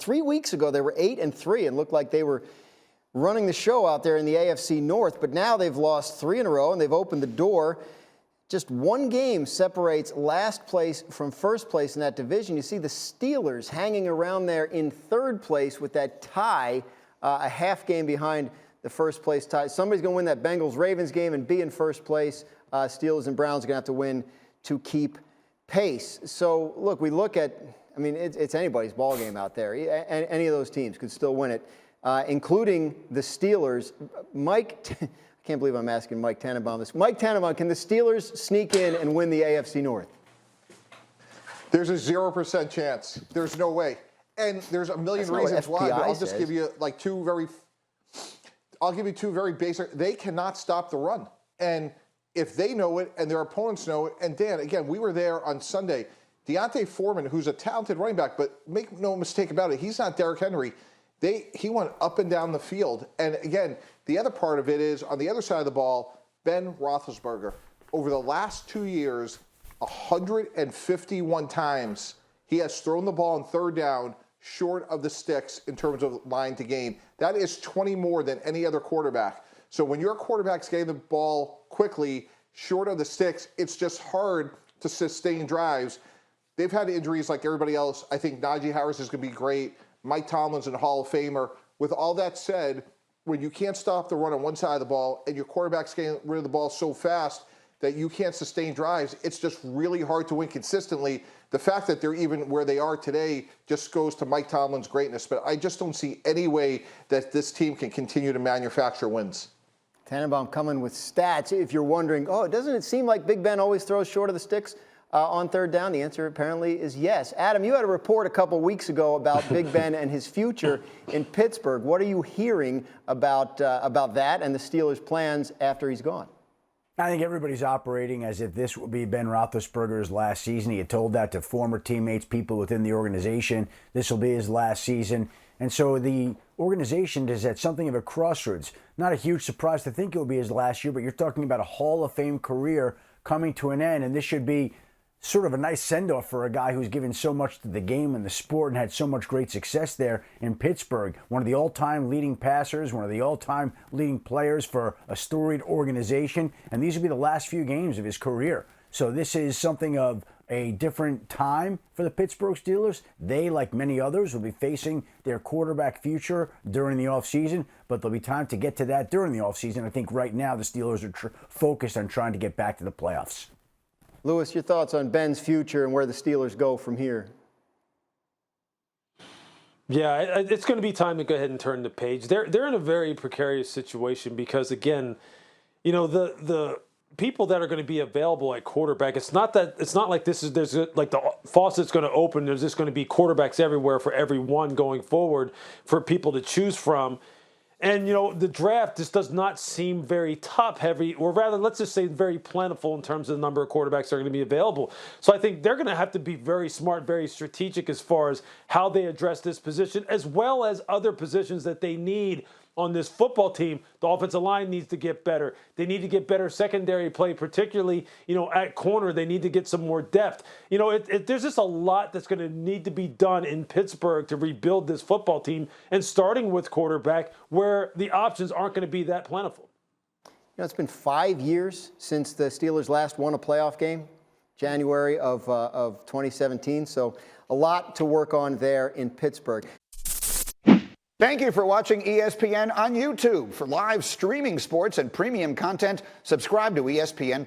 3 weeks ago, they were 8-3 and looked like they were running the show out there in the AFC North. But now they've lost 3 in a row, and they've opened the door. Just one game separates last place from first place in that division. You see the Steelers hanging around there in third place with that tie, a half game behind the first place tie. Somebody's going to win that Bengals-Ravens game and be in first place. Steelers and Browns are going to have to win to keep pace. So, look, we look at, I mean, it's anybody's ball game out there. Any of those teams could still win it, including the Steelers. Mike, I can't believe I'm asking Mike Tannenbaum this. Mike Tannenbaum, can the Steelers sneak in and win the AFC North? There's a 0% chance. There's no way. And there's a million reasons why. But I'll just give you like two very basic. They cannot stop the run. And if they know it and their opponents know it, and Dan, again, we were there on Sunday. Deontay Foreman, who's a talented running back, but make no mistake about it, he's not Derrick Henry. He went up and down the field. And again, the other part of it is, on the other side of the ball, Ben Roethlisberger. Over the last 2 years, 151 times he has thrown the ball on third down short of the sticks in terms of line to gain. That is 20 more than any other quarterback. So when your quarterback's getting the ball quickly, short of the sticks, it's just hard to sustain drives. They've had injuries like everybody else. I think Najee Harris is going to be great. Mike Tomlin's a Hall of Famer. With all that said, when you can't stop the run on one side of the ball and your quarterback's getting rid of the ball so fast that you can't sustain drives, it's just really hard to win consistently. The fact that they're even where they are today just goes to Mike Tomlin's greatness. But I just don't see any way that this team can continue to manufacture wins. Tannenbaum coming with stats. If you're wondering, doesn't it seem like Big Ben always throws short of the sticks on third down? The answer apparently is yes. Adam, you had a report a couple weeks ago about Big Ben and his future in Pittsburgh. What are you hearing about that and the Steelers' plans after he's gone? I think everybody's operating as if this will be Ben Roethlisberger's last season. He had told that to former teammates, people within the organization. This will be his last season. And so the organization is at something of a crossroads. Not a huge surprise to think it will be his last year, but you're talking about a Hall of Fame career coming to an end, and this should be sort of a nice send-off for a guy who's given so much to the game and the sport and had so much great success there in Pittsburgh. One of the all-time leading passers, one of the all-time leading players for a storied organization, and these will be the last few games of his career. So this is something of a different time for the Pittsburgh Steelers. They, like many others, will be facing their quarterback future during the offseason, but there'll be time to get to that during the offseason. I think right now the Steelers are focused on trying to get back to the playoffs. Lewis, your thoughts on Ben's future and where the Steelers go from here? Yeah, it's going to be time to go ahead and turn the page. They're in a very precarious situation because, again, you know, the people that are going to be available at quarterback, it's not like there's like the faucet's going to open. There's just going to be quarterbacks everywhere for everyone going forward for people to choose from. And, you know, the draft just does not seem very top-heavy, or rather, let's just say very plentiful in terms of the number of quarterbacks that are going to be available. So I think they're going to have to be very smart, very strategic as far as how they address this position, as well as other positions that they need on this football team. The offensive line needs to get better. They need to get better secondary play, particularly, you know, at corner. They need to get some more depth. You know, there's just a lot that's going to need to be done in Pittsburgh to rebuild this football team, and starting with quarterback, where the options aren't going to be that plentiful. You know, it's been 5 years since the Steelers last won a playoff game, January of 2017. So a lot to work on there in Pittsburgh. Thank you for watching ESPN on YouTube. For live streaming sports and premium content, subscribe to ESPN+.